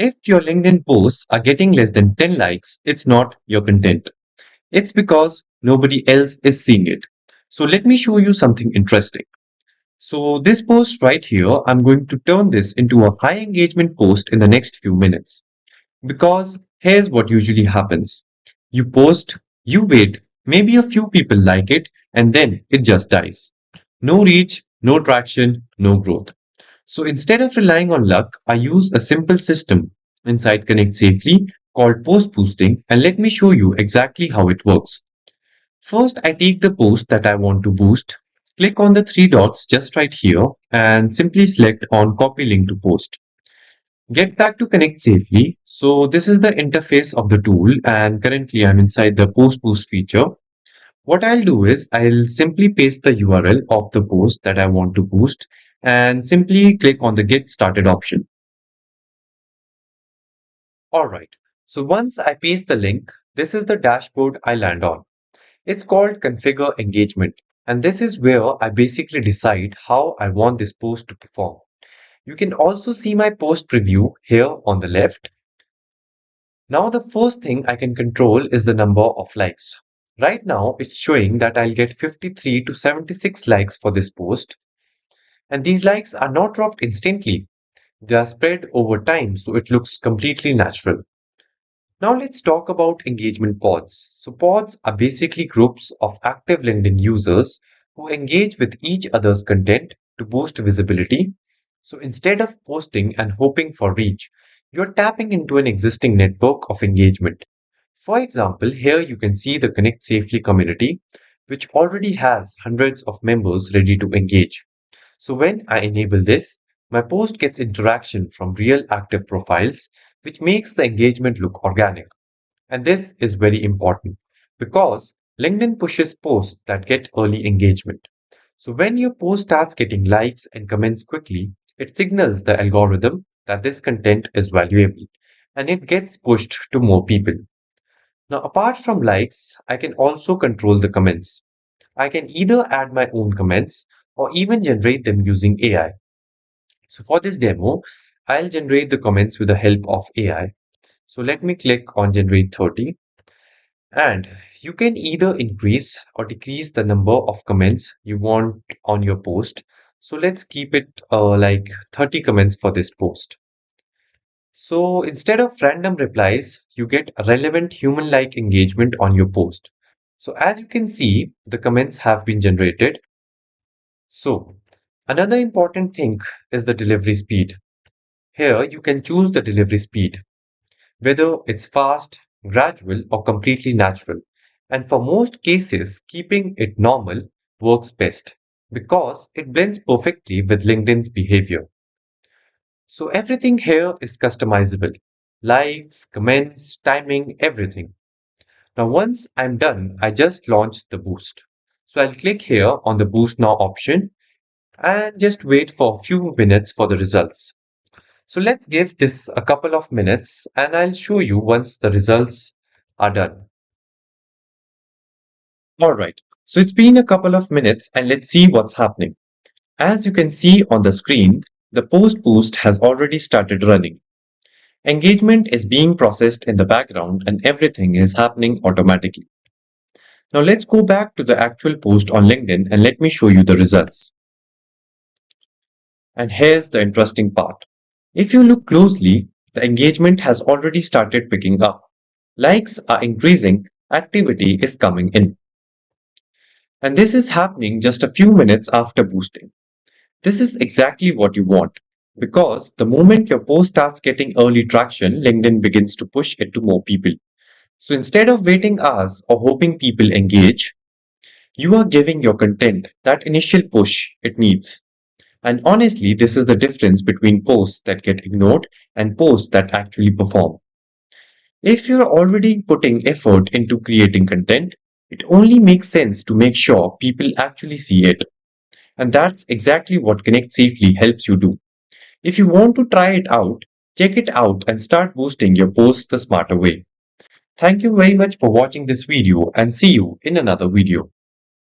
If your LinkedIn posts are getting less than 10 likes, it's not your content. It's because nobody else is seeing it. So let me show you something interesting. So this post right here, I'm going to turn this into a high engagement post in the next few minutes. Because here's what usually happens. You post, you wait, maybe a few people like it, and then it just dies. No reach, no traction, no growth. So instead of relying on luck, I use a simple system inside Connect Safely called post boosting, and let me show you exactly how it works. First, I take the post that I want to boost, click on the three dots just right here, and simply select on copy link to post. Get back to Connect Safely. So this is the interface of the tool, and currently I'm inside the post boost feature. What I'll do is I'll simply paste the URL of the post that I want to boost and simply click on the get started option. Alright, so once I paste the link, this is the dashboard I land on. It's called configure engagement, and this is where I basically decide how I want this post to perform. You can also see my post preview here on the left. Now the first thing I can control is the number of likes. Right now it's showing that I'll get 53 to 76 likes for this post, and these likes are not dropped instantly. They are spread over time, so it looks completely natural. Now let's talk about engagement pods. So pods are basically groups of active LinkedIn users who engage with each other's content to boost visibility. So instead of posting and hoping for reach, you're tapping into an existing network of engagement. For example, here you can see the Connect Safely community, which already has hundreds of members ready to engage. So when I enable this, my post gets interaction from real active profiles, which makes the engagement look organic. And this is very important because LinkedIn pushes posts that get early engagement. So when your post starts getting likes and comments quickly, it signals the algorithm that this content is valuable and it gets pushed to more people. Now, apart from likes, I can also control the comments. I can either add my own comments or even generate them using AI. So for this demo, I'll generate the comments with the help of AI. So let me click on generate 30, and you can either increase or decrease the number of comments you want on your post. So let's keep it like 30 comments for this post. So instead of random replies, you get a relevant human-like engagement on your post. So as you can see, the comments have been generated. So another important thing is the delivery speed. Here you can choose the delivery speed, whether it's fast, gradual, or completely natural. And for most cases, keeping it normal works best because it blends perfectly with LinkedIn's behavior. So everything here is customizable. Likes, comments, timing, everything. Now once I'm done, I just launch the boost. So I'll click here on the boost now option and just wait for a few minutes for the results. So let's give this a couple of minutes and I'll show you once the results are done. Alright, so it's been a couple of minutes and let's see what's happening. As you can see on the screen, the post boost has already started running. Engagement is being processed in the background and everything is happening automatically. Now let's go back to the actual post on LinkedIn and let me show you the results. And here's the interesting part. If you look closely, the engagement has already started picking up. Likes are increasing, activity is coming in. And this is happening just a few minutes after boosting. This is exactly what you want. Because the moment your post starts getting early traction, LinkedIn begins to push it to more people. So instead of waiting hours or hoping people engage, you are giving your content that initial push it needs. And honestly, this is the difference between posts that get ignored and posts that actually perform. If you're already putting effort into creating content, it only makes sense to make sure people actually see it. And that's exactly what Connect Safely helps you do. If you want to try it out, check it out and start boosting your posts the smarter way. Thank you very much for watching this video and see you in another video.